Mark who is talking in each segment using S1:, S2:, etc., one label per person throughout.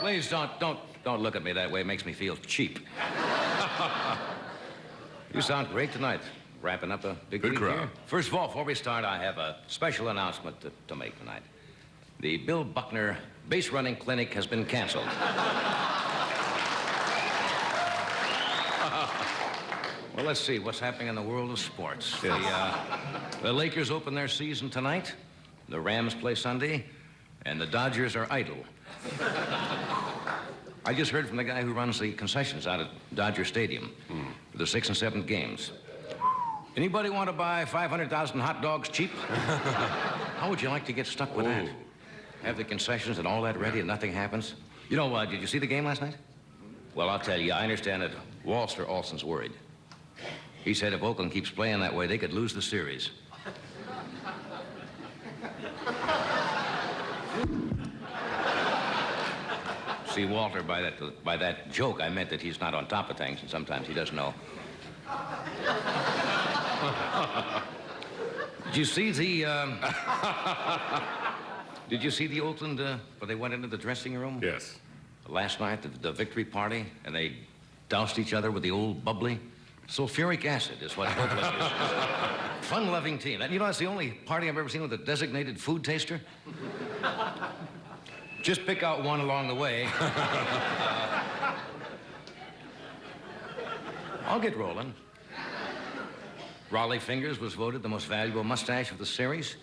S1: Please don't look at me that way. It makes me feel cheap. You sound great tonight. Wrapping up a big week
S2: crowd.
S1: here. First of all, before we start, I have a special announcement to make tonight. The Bill Buckner base running clinic has been canceled. Well, let's see what's happening in the world of sports. The Lakers open their season tonight. The Rams play Sunday, and the Dodgers are idle. I just heard from the guy who runs the concessions out at Dodger Stadium for the 6th and 7th games. Anybody want to buy 500,000 hot dogs cheap? How would you like to get stuck with that? Have the concessions and all that ready and nothing happens? You know, did you see the game last night? Well, I'll tell you, I understand that Walter Olson's worried. He said if Oakland keeps playing that way, they could lose the series. See, Walter, by that joke, I meant that he's not on top of things, and sometimes he doesn't know. Did you see the Oakland, where they went into the dressing room?
S2: Yes.
S1: Last night, the victory party, and they doused each other with the old bubbly. Sulfuric acid is what Oakland is. Fun-loving team. You know, that's the only party I've ever seen with a designated food taster. Just pick out one along the way. I'll get rolling. Raleigh Fingers was voted the most valuable mustache of the series.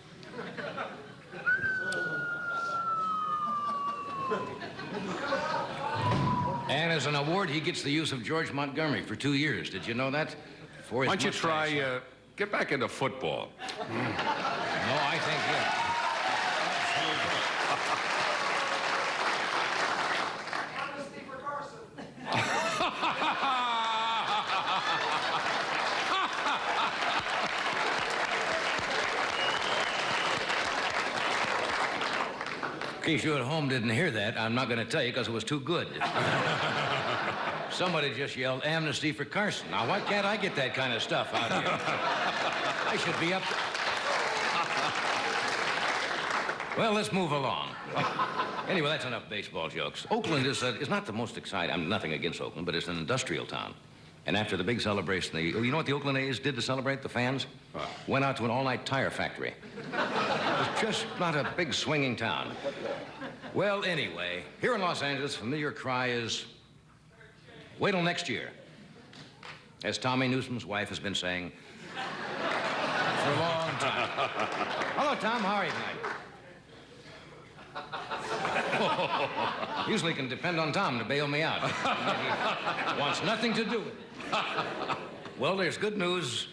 S1: And as an award, he gets the use of George Montgomery for 2 years. Did you know that? For his
S2: Why don't you
S1: mustache.
S2: try, get back into football?
S1: No, I think, yeah.
S3: Honesty for CARSON.
S1: In case you at home didn't hear that, I'm not going to tell you because it was too good. Somebody just yelled, amnesty for CARSON. Now, why can't I get that kind of stuff out here? I should be up. Well, let's move along. Anyway, that's enough baseball jokes. Oakland is not the most exciting. I'm nothing against Oakland, but it's an industrial town. And after the big celebration, you know what the Oakland A's did to celebrate the fans? Went out to an all-night tire factory. It's just not a big swinging town. Well, anyway, here in Los Angeles, familiar cry is, wait till next year. As Tommy Newsom's wife has been saying for a long time. Hello, Tom. How are you tonight? Usually can depend on Tom to bail me out. He wants nothing to do with it. Well, there's good news.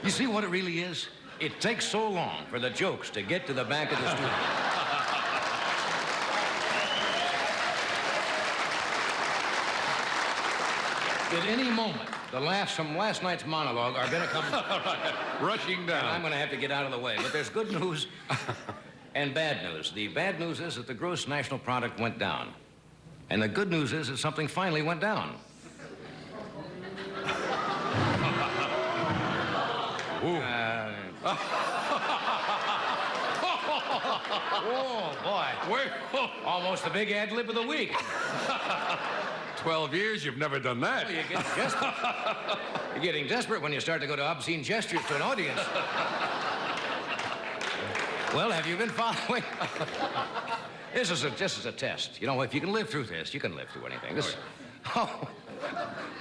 S1: You see what it really is? It takes so long for the jokes to get to the back of the studio. At any moment, the laughs from last night's monologue are going to come
S2: Rushing down.
S1: and I'm going to have to get out of the way. But there's good news and bad news. The bad news is that the gross national product went down. And the good news is that something finally went down. Oh, boy. Almost the big ad lib of the week.
S2: 12 years, you've never done that.
S1: Well, you get desperate. You're getting desperate when you start to go to obscene gestures to an audience. Well, have you been following? This is a test. You know, if you can live through this, you can live through anything.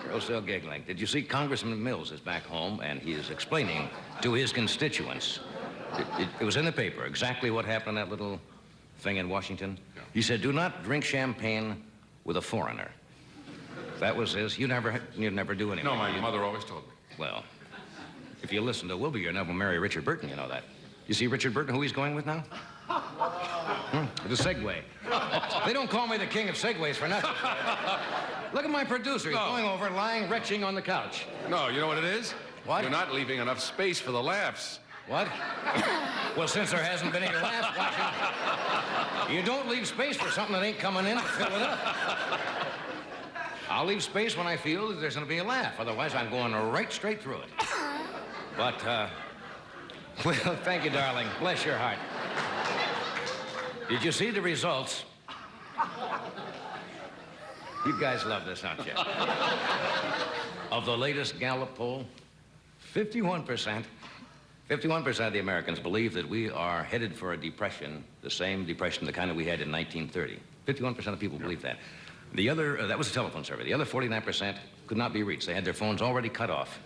S1: Girl's still giggling. Did you see Congressman Mills is back home, and he is explaining to his constituents. It was in the paper, exactly what happened in that little thing in Washington.
S2: Yeah.
S1: He said, do not drink champagne with a foreigner. That was his. You'd never do anything.
S2: No, my mother always told me.
S1: Well, if you listen to Wilbur, you'll never marry Richard Burton, you know that. You see Richard Burton, who he's going with now? The Segway. They don't call me the king of Segways for nothing. Look at my producer. He's going over, lying, retching on the couch.
S2: No, you know what it is?
S1: What?
S2: You're not leaving enough space for the laughs.
S1: What? Well, since there hasn't been any laugh, why should you don't leave space for something that ain't coming in to fill it up. I'll leave space when I feel that there's going to be a laugh. Otherwise, I'm going right straight through it. But, well, thank you, darling. Bless your heart. Did you see the results? You guys love this, don't you? Of the latest Gallup poll, 51% of the Americans believe that we are headed for a depression, the same depression, the kind that we had in 1930. 51% of people believe that. The other, that was a telephone survey. The other 49% could not be reached. They had their phones already cut off.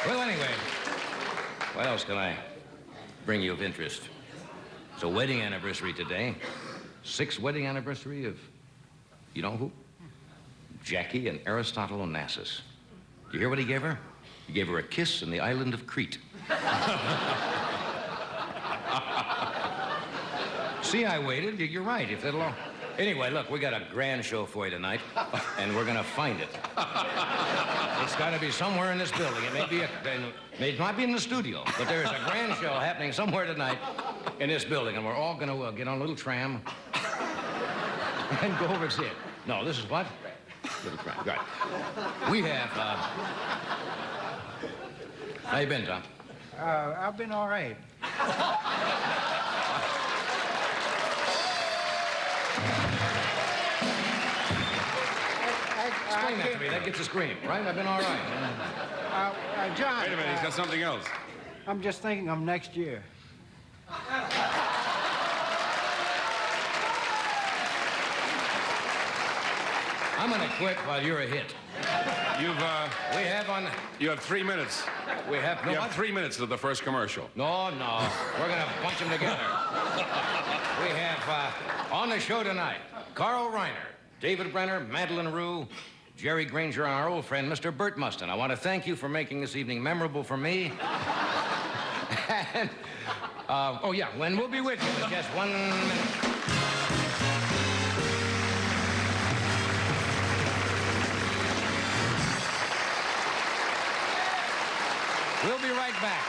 S1: Well, anyway, what else can I bring you of interest? It's a wedding anniversary today. 6th wedding anniversary of, you know who? Jackie and Aristotle Onassis. You hear what he gave her? He gave her a kiss in the island of Crete. See, I waited. You're right. If it'll all... Anyway, look, we got a grand show for you tonight, and we're gonna find it. It's got to be somewhere in this building. It may not be in the studio, but there is a grand show happening somewhere tonight in this building, and we're all gonna get on a little tram and go over to see it. No, this is what? Little tram. Right. We have. How you been, Tom?
S4: I've been all right.
S1: Explain that to me. That gets a scream, right? I've been all right.
S4: John.
S2: Wait a minute, he's got something else.
S4: I'm just thinking of next year.
S1: I'm gonna quit while you're a hit.
S2: We have 3 minutes.
S1: We have no.
S2: You have 3 minutes to the first commercial.
S1: No. We're gonna bunch them together. We have on the show tonight, Carl Reiner, David Brenner, Madeline Rue, Jerry Granger, and our old friend, Mr. Burt Mustin. I want to thank you for making this evening memorable for me. And, oh, yeah, Len, we'll be with you in just 1 minute. We'll be right back.